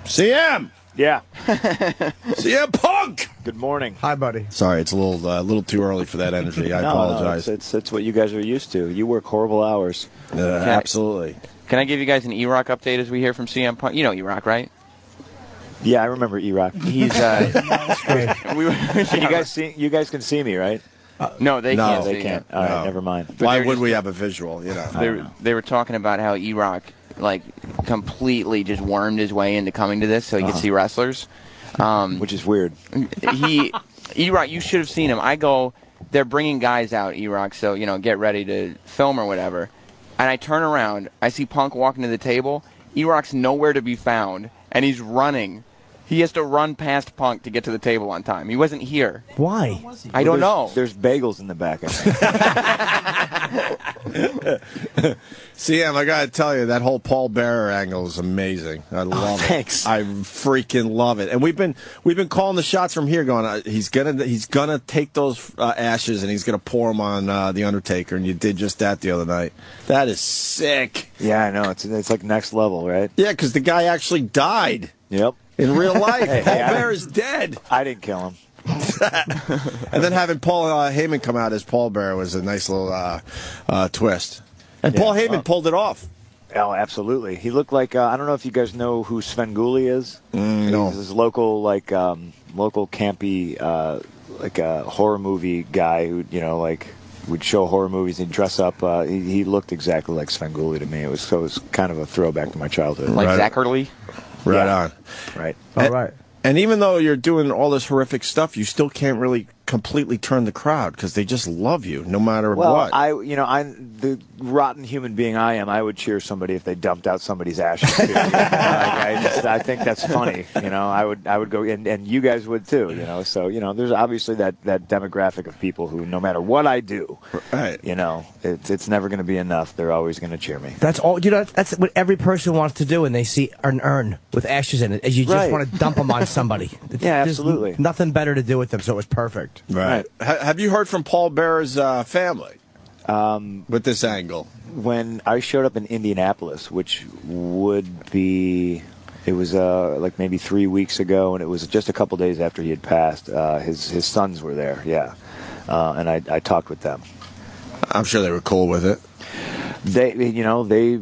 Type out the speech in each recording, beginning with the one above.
CM! Yeah. CM Punk! Good morning. Hi, buddy. Sorry, it's a little too early for that energy. I apologize. No, it's what you guys are used to. You work horrible hours. Absolutely. Can I give you guys an E-Rock update as we hear from CM Punk? You know E-Rock, right? Yeah, I remember E-Rock. He's You guys can see me, right? No, they can't. They can't. All right, never mind. Why would we have a visual? They were talking about how E-Rock completely just wormed his way into coming to this so he could see wrestlers, which is weird. E-Rock, you should have seen him. They're bringing guys out, E-Rock, so get ready to film or whatever. And I turn around, I see Punk walking to the table. E-Rock's nowhere to be found, and he's running. He has to run past Punk to get to the table on time. He wasn't here. Why? I don't know. There's bagels in the back. CM, I gotta tell you, that whole Paul Bearer angle is amazing. I love it. Thanks. I freaking love it. And we've been calling the shots from here, going, he's gonna take those ashes and he's gonna pour them on the Undertaker. And you did just that the other night. That is sick. Yeah, I know. It's like next level, right? Yeah, because the guy actually died. Yep. In real life, Hey, Paul Bearer is dead. I didn't kill him. And then having Paul Heyman come out as Paul Bearer was a nice little twist. And Paul Heyman pulled it off. Oh, absolutely. He looked like I don't know if you guys know who Svengoolie is. No. He's this local campy horror movie guy who would show horror movies and dress up. He looked exactly like Svengoolie to me. It was kind of a throwback to my childhood. Like Zachary? Right on. Right. All right. And even though you're doing all this horrific stuff, you still can't really completely turn the crowd because they just love you no matter what. The rotten human being I am, I would cheer somebody if they dumped out somebody's ashes too. I think that's funny. I would go, and you guys would too. So there's obviously that demographic of people who, no matter what I do, right. It's never going to be enough. They're always going to cheer me. That's all. That's what every person wants to do when they see an urn with ashes in it. Is you just want to dump them on somebody. Yeah, absolutely. There's nothing better to do with them, so it was perfect. Right. Have you heard from Paul Bearer's family with this angle? When I showed up in Indianapolis, which would be, it was like maybe 3 weeks ago, and it was just a couple days after he had passed. His sons were there, and I talked with them. I'm sure they were cool with it. They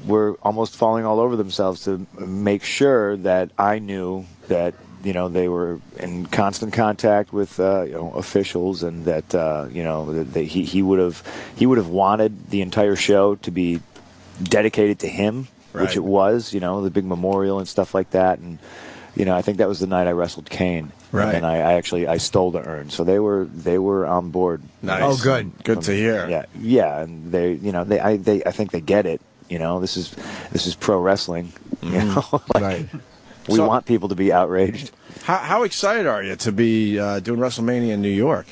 were almost falling all over themselves to make sure that I knew that they were in constant contact with officials, and that that he would have wanted the entire show to be dedicated to him, right. Which it was, the big memorial and stuff like that. And I think that was the night I wrestled Kane, right? And I stole the urn, so they were on board. Nice. Oh, good to hear. Yeah, and I think they get it. This is pro wrestling. Right. We want people to be outraged. How excited are you to be doing WrestleMania in New York?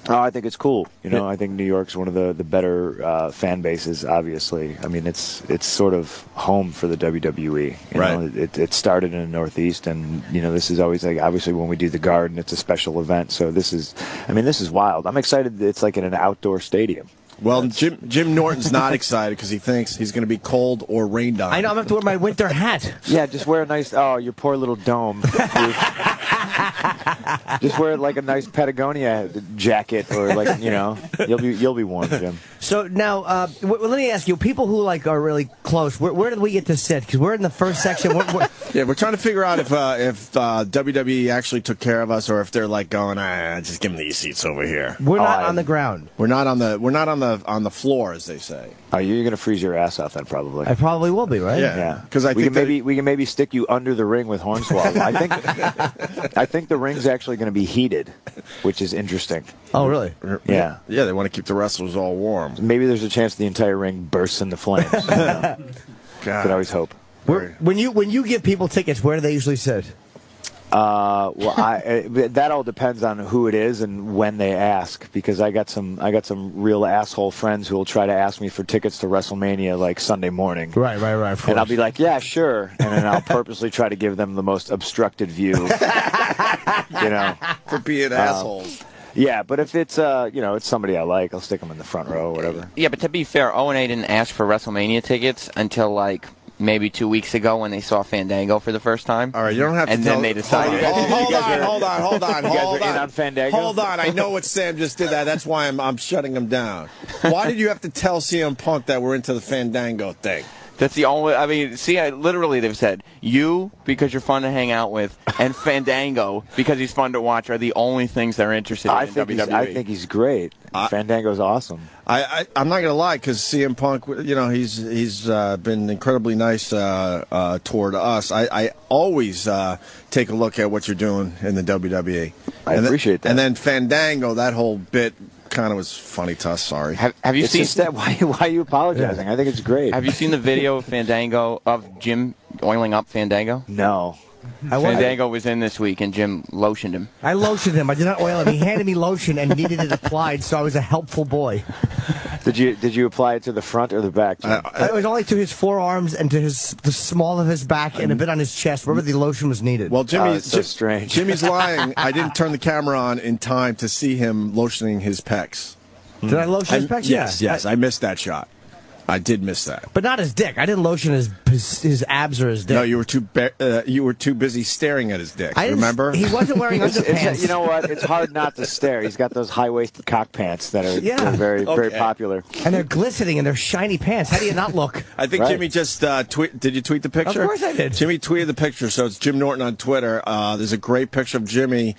Oh, I think it's cool. I think New York's one of the better fan bases, obviously. I mean, it's sort of home for the WWE. Right. It started in the Northeast, and, this is always, obviously when we do the Garden, it's a special event. So this is wild. I'm excited that it's like in an outdoor stadium. Well, Jim Norton's not excited because he thinks he's going to be cold or rained on. I know, I'm going to have to wear my winter hat. Yeah, just wear a nice, your poor little dome. Just wear like a nice Patagonia jacket, or you'll be warm, Jim. So now, let me ask you: people who are really close, where did we get to sit? Because we're in the first section. Yeah, we're trying to figure out if WWE actually took care of us, or if they're going, just give them these seats over here. We're not on the ground. We're not on the floor, as they say. Oh, you're gonna freeze your ass off then, probably. I probably will be, right? Yeah. Because we can maybe stick you under the ring with Hornswoggle. I think the ring's actually going to be heated, which is interesting. Oh, really? Yeah. Yeah, they want to keep the wrestlers all warm. Maybe there's a chance the entire ring bursts into flames. God. Could always hope. When you give people tickets, where do they usually sit? That all depends on who it is and when they ask, because I got some real asshole friends who will try to ask me for tickets to WrestleMania like Sunday morning. Right. And I'll be like, yeah, sure, and then I'll purposely try to give them the most obstructed view. For being assholes. Yeah, but if it's it's somebody I like, I'll stick them in the front row or whatever. Yeah, but to be fair, O&A didn't ask for WrestleMania tickets until maybe 2 weeks ago when they saw Fandango for the first time. All right, you don't have to. And then they decided. Hold on. You guys are in on Fandango? Hold on. I know what Sam just did. That's why I'm shutting him down. Why did you have to tell CM Punk that we're into the Fandango thing? That's the only. I mean, see, literally they've said you because you're fun to hang out with, and Fandango because he's fun to watch are the only things they're interested in WWE. I think he's great. Fandango's awesome. I'm not gonna lie, because CM Punk, he's been incredibly nice toward us. I always take a look at what you're doing in the WWE. I appreciate that. And then Fandango, that whole bit kind of was funny to us. Sorry. Have you seen that? Why are you apologizing? I think it's great. Have you seen the video of Fandango of Jim oiling up Fandango? No. Fandango was in this week, and Jim lotioned him. I lotioned him. I did not oil him. He handed me lotion and needed it applied, so I was a helpful boy. Did you apply it to the front or the back, Jim? It was only to his forearms and to the small of his back and a bit on his chest, wherever the lotion was needed. Well, it's so strange. Jimmy's lying. I didn't turn the camera on in time to see him lotioning his pecs. Did I lotion his pecs? Yes. I missed that shot. I did miss that, but not his dick. I didn't lotion his abs or his dick. No, you were too busy staring at his dick. Remember? He wasn't wearing underpants. You know what? It's hard not to stare. He's got those high-waisted cock pants that are very popular, and they're glistening and they're shiny pants. How do you not look? I think Jimmy just did you tweet the picture? Of course I did. Jimmy tweeted the picture, so it's Jim Norton on Twitter. There's a great picture of Jimmy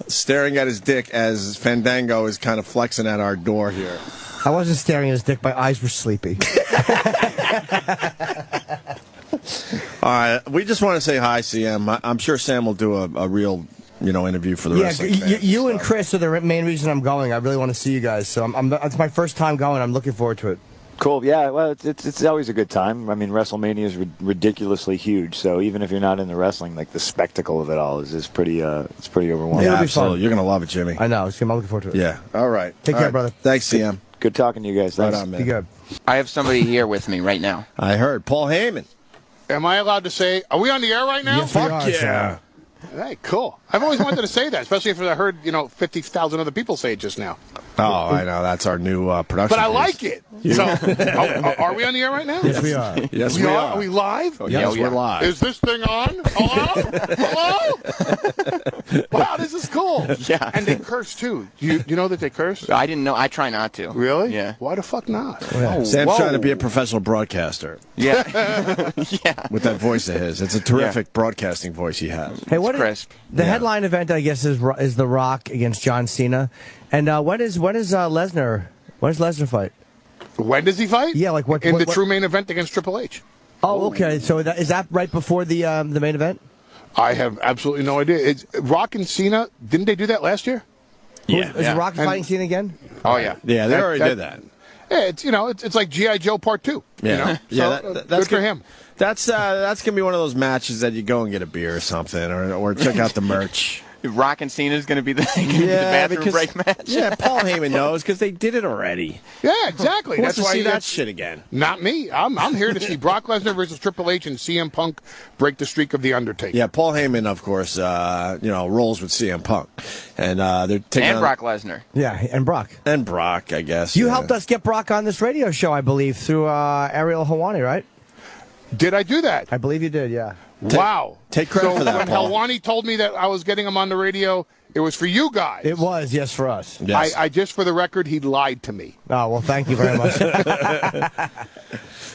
staring at his dick as Fandango is kind of flexing at our door here. I wasn't staring at his dick. My eyes were sleepy. All right. We just want to say hi, CM. I'm sure Sam will do a real, interview for the wrestling fans. You and Chris are the main reason I'm going. I really want to see you guys. So it's my first time going. I'm looking forward to it. Cool. Yeah. Well, it's always a good time. I mean, WrestleMania is ridiculously huge. So even if you're not into wrestling, like the spectacle of it all is pretty. It's pretty overwhelming. Yeah, absolutely. You're gonna love it, Jimmy. I know. I'm looking forward to it. Yeah. All right. Take care, brother. Thanks, CM. Good talking to you guys. Thanks. Right on, man. Be good. I have somebody here with me right now. I heard Paul Heyman. Am I allowed to say? Are we on the air right now? Yes, we are, yeah. Hey, cool. I've always wanted to say that, especially if I heard 50,000 other people say it just now. Oh, I know. That's our new production. But I piece. like it. So, are we on the air right now? Yes, we are. Yes, we are. Are we live? Yes, we're live. Is this thing on? Hello? Hello? Wow, this is cool. Yeah. And they curse, too. You know that they curse? I didn't know. I try not to. Really? Yeah. Why the fuck not? Sam's trying to be a professional broadcaster. Yeah. Yeah. With that voice of his. It's a terrific broadcasting voice he has. Hey, Crisp. The headline event, I guess, is The Rock against John Cena. And when is Lesnar? When does Lesnar fight? When does he fight? Yeah, like what? In the true main event against Triple H. Oh, okay. So is that right before the main event? I have absolutely no idea. It's Rock and Cena. Didn't they do that last year? Yeah. Is Rock fighting Cena again? Oh yeah. Yeah, they already did that. Yeah, it's like G.I. Joe Part 2. Yeah. Yeah, that's good for him. That's gonna be one of those matches that you go and get a beer or something, or check out the merch. Rock and Cena is going to be the bathroom break match. Yeah, Paul Heyman knows because they did it already. Yeah, exactly. That's That's why why see that shit again. Not me. I'm here to see Brock Lesnar versus Triple H and CM Punk break the streak of the Undertaker. Yeah, Paul Heyman, of course, rolls with CM Punk, and they're taking And Brock Lesnar. Yeah, and Brock. and Brock, I guess. You helped us get Brock on this radio show, I believe, through Ariel Helwani, right? Did I do that? I believe you did, yeah. Wow. Take credit so for that, when Paul. Helwani told me that I was getting him on the radio, it was for you guys. It was, yes, for us. Yes. I just, for the record, he lied to me. Oh, well, thank you very much.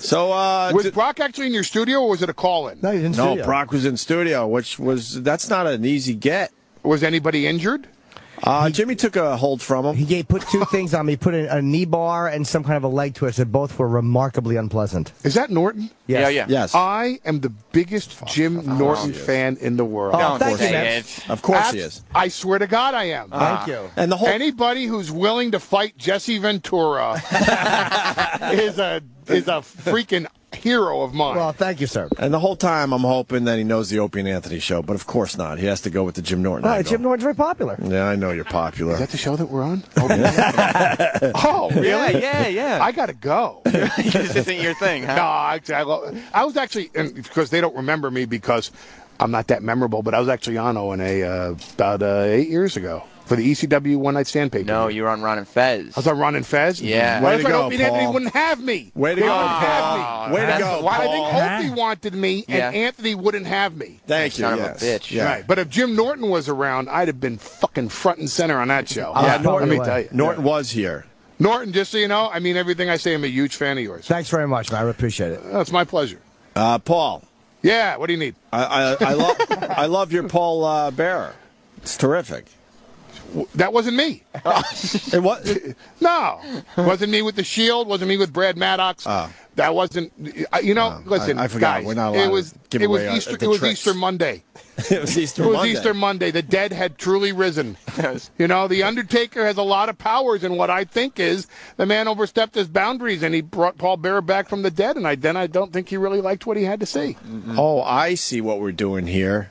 So Was Brock actually in your studio, or was it a call-in? No, you didn't no, Brock was in studio, that's not an easy get. Was anybody injured? Jimmy took a hold from him. He put two things on me. He put a knee bar and some kind of a leg twist, and both were remarkably unpleasant. Is that Norton? Yes. Yeah. Yes. I am the biggest Jim Norton fan in the world. Oh, Don't thank you, say man. it. Of course he is. I swear to God I am. Thank you. And the whole Anybody who's willing to fight Jesse Ventura is a freaking hero of mine. Well, thank you, sir. and the whole time I'm hoping that he knows the Opie and Anthony show, but of course not. He has to go with the Jim Norton. angle. Jim Norton's very popular. Yeah, I know you're popular. Is that the show that we're on? Oh, really? Yeah. I gotta go. This isn't your thing, huh? No, I was actually, and because they don't remember me because I'm not that memorable, but I was actually on O&A about 8 years ago. for the ECW One Night Stand pay-per-view. No, you were on Ron and Fez. I was on Ron and Fez? Yeah. Way to go, Opie and Anthony Paul. wouldn't have me. Way to They go, wouldn't have Paul. me. Way to go, Why? I Paul. think Opie wanted me, and Anthony wouldn't have me. Thank you. Son of a Yes. bitch. Yeah. Right. But if Jim Norton was around, I'd have been fucking front and center on that show. Yeah, Norton let me was. tell you. Norton was here. Norton, just so you know, I mean everything I say. I'm a huge fan of yours. Thanks very much, man. I appreciate it. That's my pleasure. Paul, Yeah, what do you need? I love your Paul Bearer. It's terrific. That wasn't me. It was. No. Wasn't me with the Shield. Wasn't me with Brad Maddox. That wasn't. Listen, I forgot. guys. We're not allowed it was to give it was away Easter. the It was tricks. Easter Monday. It was Easter It was Monday. Easter Monday. The dead had truly risen. The Undertaker has a lot of powers, and what I think is the man overstepped his boundaries, and he brought Paul Bearer back from the dead, and I don't think he really liked what he had to say. Oh, I see what we're doing here.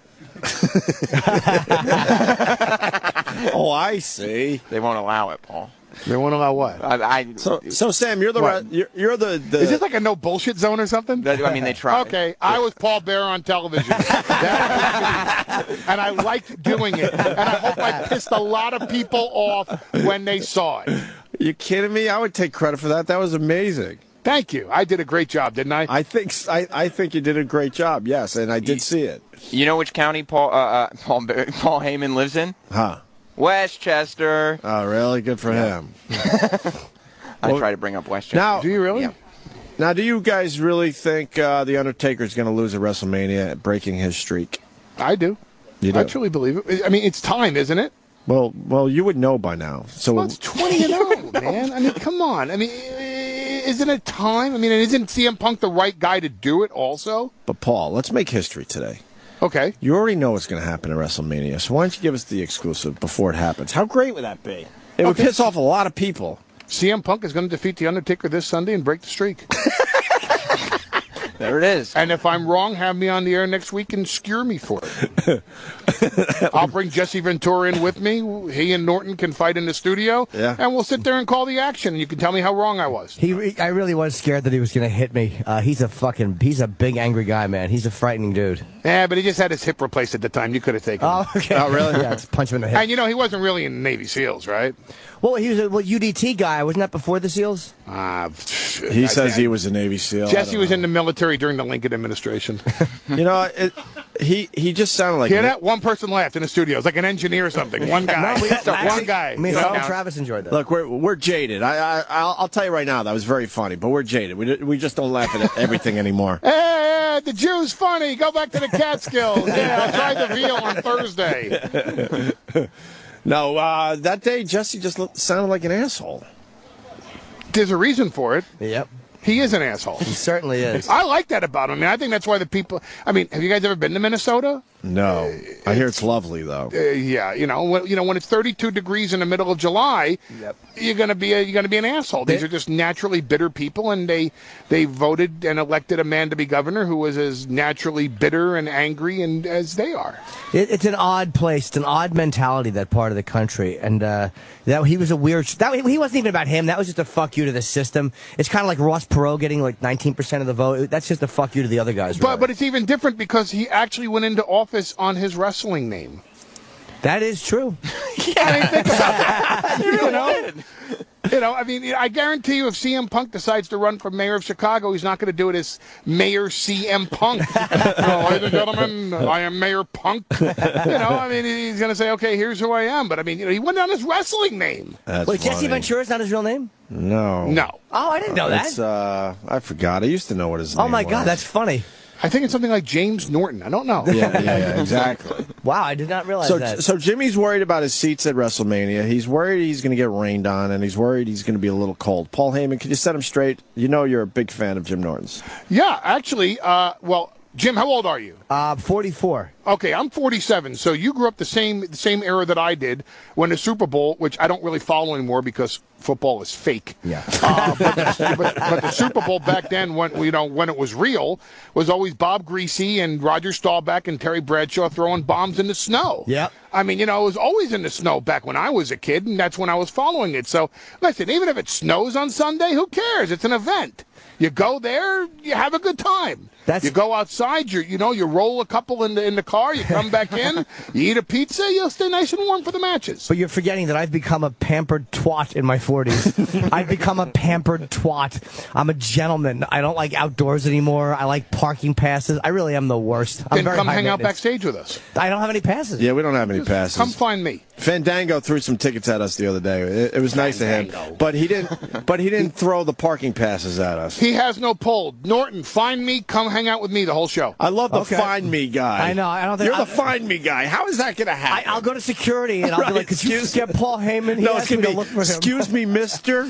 Oh, I see. They won't allow it, Paul. They won't allow what? So Sam, you're the What? you're the. Is this like a no bullshit zone or something? I mean, they tried. Okay, I was Paul Bearer on television. And I liked doing it. And I hope I pissed a lot of people off when they saw it. You kidding me? I would take credit for that. That was amazing. Thank you. I did a great job, didn't I? I think you did a great job. Yes, and I did see it. You know which county Paul Heyman lives in? Huh? Westchester. Oh, really? Good for him. I try to bring up Westchester. Now, Do you really? Yeah. Now, do you guys really think the Undertaker is going to lose at WrestleMania, breaking his streak? I do. You do? I truly believe it. I mean, it's time, isn't it? Well, you would know by now. So, Well, it's 20-0, man. I mean, come on. I mean, isn't it time? I mean, isn't CM Punk the right guy to do it also? but Paul, let's make history today. Okay. You already know what's going to happen at WrestleMania, so why don't you give us the exclusive before it happens? How great would that be? It would piss off a lot of people. CM Punk is going to defeat The Undertaker this Sunday and break the streak. There it is. And if I'm wrong, have me on the air next week and skewer me for it. I'll bring Jesse Ventura in with me. He and Norton can fight in the studio. Yeah. And we'll sit there and call the action, and you can tell me how wrong I was. I really was scared that he was going to hit me. He's a big angry guy, man. He's a frightening dude. Yeah, but he just had his hip replaced at the time. You could have taken him. Oh, okay. Oh, really? Yeah, just punch him in the hip. And, he wasn't really in the Navy SEALs, right? Well, he was a UDT guy. Wasn't that before the SEALs? He says he was a Navy SEAL. Jesse was in the military during the Lincoln administration. He just sounded like Hear that? One person laughed in the studio. It's like an engineer or something. One guy. One guy. Me and Travis enjoyed that. Look, we're jaded. I'll tell you right now, that was very funny, but we're jaded. We just don't laugh at everything anymore. Hey, the Jew's funny. Go back to the Catskills. Yeah, I'll try the veal on Thursday. No, that day Jesse just sounded like an asshole. There's a reason for it. Yep. He is an asshole. He certainly is. I like that about him. I mean, I think that's why the people. I mean, have you guys ever been to Minnesota? No, I hear it's lovely though. Yeah, when it's 32 degrees in the middle of July, you're gonna be an asshole. These are just naturally bitter people, and they voted and elected a man to be governor who was as naturally bitter and angry and as they are. It's an odd place. It's an odd mentality, that part of the country. And that he was a weird. He wasn't even about him. That was just a fuck you to the system. It's kind of like Ross Perot getting like 19% of the vote. That's just a fuck you to the other guys. But it's even different because he actually went into office on his wrestling name. That is true. I mean, think about that. I mean, I guarantee you, if CM Punk decides to run for mayor of Chicago, he's not going to do it as Mayor CM Punk. Ladies and gentlemen, I am Mayor Punk. I mean, he's going to say, okay, here's who I am. But I mean, he went on his wrestling name. Wait, Jesse Ventura's not his real name? No. Oh, I didn't know that. I forgot. I used to know what his name was. Oh my God, that's funny. I think it's something like James Norton. I don't know. Yeah, exactly. Wow, I did not realize that. So Jimmy's worried about his seats at WrestleMania. He's worried he's going to get rained on, and he's worried he's going to be a little cold. Paul Heyman, could you set him straight? You know you're a big fan of Jim Norton's. Yeah, actually, Jim, how old are you? 44. Okay, I'm 47. So you grew up the same era that I did when the Super Bowl, which I don't really follow anymore because football is fake. Yeah. But the Super Bowl back then, when it was real, was always Bob Greasy and Roger Staubach and Terry Bradshaw throwing bombs in the snow. Yeah. I mean, it was always in the snow back when I was a kid, and that's when I was following it. So listen, even if it snows on Sunday, who cares? It's an event. You go there, you have a good time. You go outside, you roll a couple in the car, you come back in, you eat a pizza, you'll stay nice and warm for the matches. But you're forgetting that I've become a pampered twat in my 40s. I've become a pampered twat. I'm a gentleman. I don't like outdoors anymore. I like parking passes. I really am the worst. Then come hang out backstage with us. I don't have any passes. Yeah, we don't have any passes. Come find me. Fandango threw some tickets at us the other day. It was nice of him, but he didn't throw the parking passes at us. He has no pull. Norton, find me. Come hang out with me the whole show. I love the find me guy. I know. I don't think you're the find me guy. How is that going to happen? I'll go to security and I'll be like, "Could you get Paul Heyman?" He asked me to look for him. Excuse me, Mister.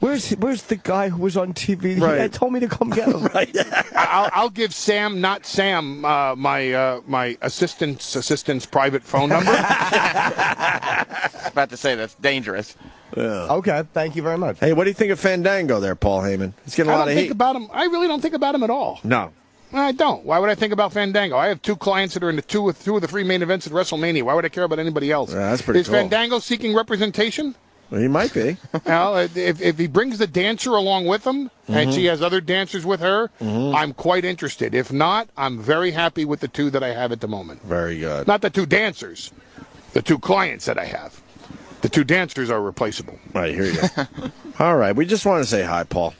Where's the guy who was on TV? Right. He told me to come get him. Right. I'll give Sam, not Sam, my assistant's private phone number. About to say that's dangerous. Yeah. Okay, thank you very much. Hey, what do you think of Fandango there, Paul Heyman? He's getting a lot of heat. I really don't think about him at all. No. I don't. Why would I think about Fandango? I have 2 clients that are in the two of the 3 main events at WrestleMania. Why would I care about anybody else? Yeah, that's pretty Is cool. Fandango seeking representation? Well, he might be. Well, if he brings the dancer along with him, and she has other dancers with her, I'm quite interested. If not, I'm very happy with the 2 that I have at the moment. Very good. Not the 2 dancers, the 2 clients that I have. The 2 dancers are replaceable. Right, here you go. All right, we just want to say hi, Paul.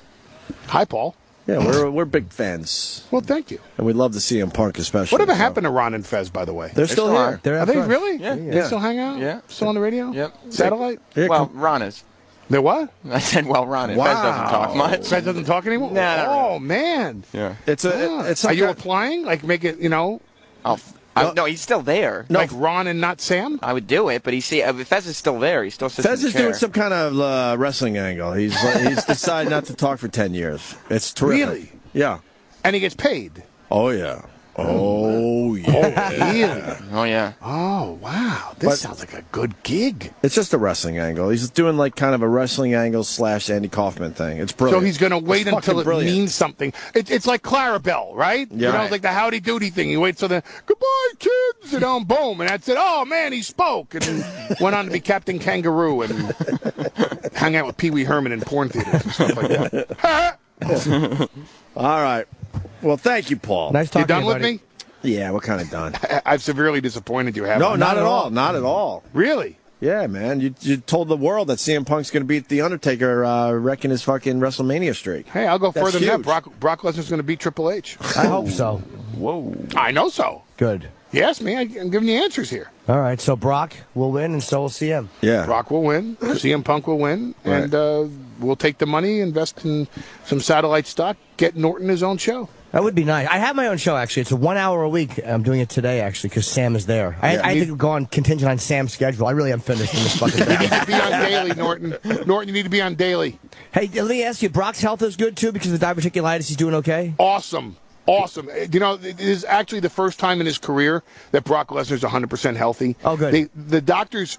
Hi, Paul. Yeah, we're big fans. Well, thank you. And we love to see CM Punk especially. Whatever happened to Ron and Fez, by the way? They're still here. Are they really? Yeah. They still hang out? Yeah. Still on the radio? Yep. Satellite? Here, Well, Ron is. They what? I said, well, Ron is. Wow. Fez doesn't talk much. Fez doesn't talk anymore? No, not Oh, really. man. Yeah. it's Are you applying? Like, make it, No, he's still there. like Ron and not Sam? I would do it, but Fez is still there. He still sits Fez in the is chair. doing some kind of wrestling angle. He's decided not to talk for 10 years. It's terrific. Really? Yeah. And he gets paid. Oh, yeah. Oh, yeah. Really? Oh, yeah. Oh, wow. This sounds like a good gig. It's just a wrestling angle. He's doing like kind of a wrestling angle / Andy Kaufman thing. It's brilliant. So he's going to wait It's until it fucking brilliant. means something. It's like Clarabelle, right? Yeah. You know, it's like the howdy doody thing. He waits till the goodbye, kids, and boom, and that's it. Oh man, he spoke, and went on to be Captain Kangaroo and hung out with Pee Wee Herman in porn theaters and stuff like that. All right. Well, thank you, Paul. Nice You talking done to with buddy. me? Yeah, we're kind of done. I've severely disappointed you, haven't No, I? not at all. Not at all. Really? Yeah, man. You told the world that CM Punk's going to beat The Undertaker wrecking his fucking WrestleMania streak. Hey, I'll go That's further than huge. that. Brock Lesnar's going to beat Triple H. I hope so. Whoa. I know so. Good. Yes, me. I'm giving you answers here. All right, so Brock will win, and so will CM. Yeah. Brock will win. CM Punk will win. Right. And we'll take the money, invest in some satellite stock, get Norton his own show. That would be nice. I have my own show, actually. It's a 1 hour a week. I'm doing it today, actually, because Sam is there. I had to go on contingent on Sam's schedule. I really am finished in this fucking You thing. need to be on daily, Norton. Norton, you need to be on daily. Hey, let me ask you, Brock's health is good, too, because of the diverticulitis. He's doing okay? Awesome. Awesome. You know, it is actually the first time in his career that Brock Lesnar's 100% healthy. Oh, good. The doctors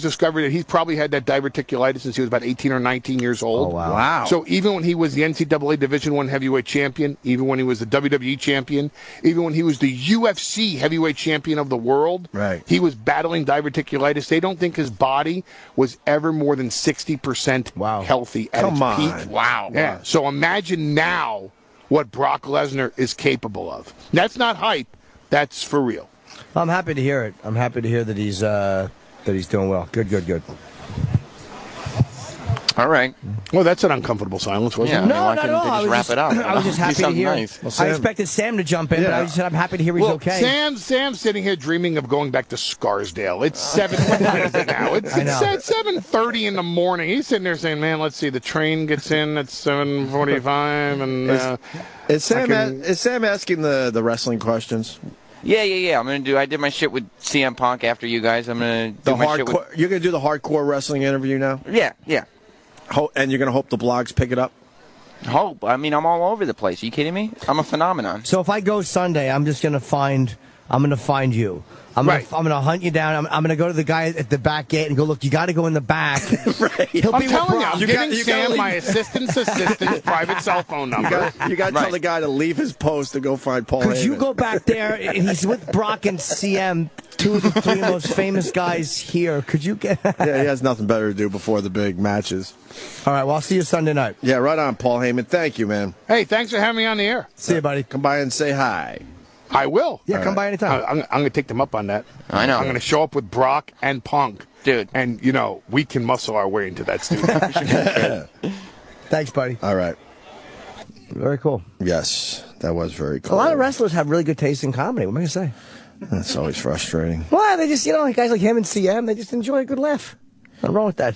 discovered that he's probably had that diverticulitis since he was about 18 or 19 years old. Oh, wow. Wow. So even when he was the NCAA Division I heavyweight champion, even when he was the WWE champion, even when he was the UFC heavyweight champion of the world, Right. he was battling diverticulitis. They don't think his body was ever more than 60% Wow. healthy at Come its on. peak. Wow. Yeah. So imagine now what Brock Lesnar is capable of. That's not hype. That's for real. I'm happy to hear it. I'm happy to hear that he's doing well. Good. All right. Well, that's an uncomfortable silence, wasn't Yeah. it? No, why not at couldn't all. they I just was wrap just, it up? I was just happy Do to something hear nice. it. Well, I Sam- expected Sam to jump in, but I just said I'm happy to hear he's Well, okay. Sam's sitting here dreaming of going back to Scarsdale. It's 7. What time is it now? It's I know. 7:30 in the morning. He's sitting there saying, "Man, let's see. The train gets in at 7:45, and Is Sam I can- is Sam asking the wrestling questions? Yeah. I did my shit with CM Punk after you guys. I'm gonna do The my shit with. hardcore. You're going to do the hardcore wrestling interview now, Yeah. and you're going to hope the blogs pick it up. Hope. I mean, I'm all over the place. Are you kidding me? I'm a phenomenon. So if I go Sunday, I'm just going to find I'm going to find you. I'm gonna hunt you down. I'm gonna go to the guy at the back gate and go, look, you got to go in the back. Right. I'm telling you, I'm giving Sam my assistant's private cell phone number. You got to tell the guy to leave his post to go find Paul Could Heyman. you go back there? And he's with Brock and CM, two of the three most famous guys here. Could you get... Yeah, he has nothing better to do before the big matches. All right, well, I'll see you Sunday night. Yeah, right on, Paul Heyman. Thank you, man. Hey, thanks for having me on the air. See you, buddy. Come by and say hi. I will. Yeah, come by anytime. I'm going to take them up on that. I know. I'm going to show up with Brock and Punk. Dude. And, we can muscle our way into that studio. Thanks, buddy. All right. Very cool. Yes, that was very cool. A lot of wrestlers have really good taste in comedy. What am I going to say? That's always frustrating. Well, they just, guys like him and CM, they just enjoy a good laugh. Nothing wrong with that.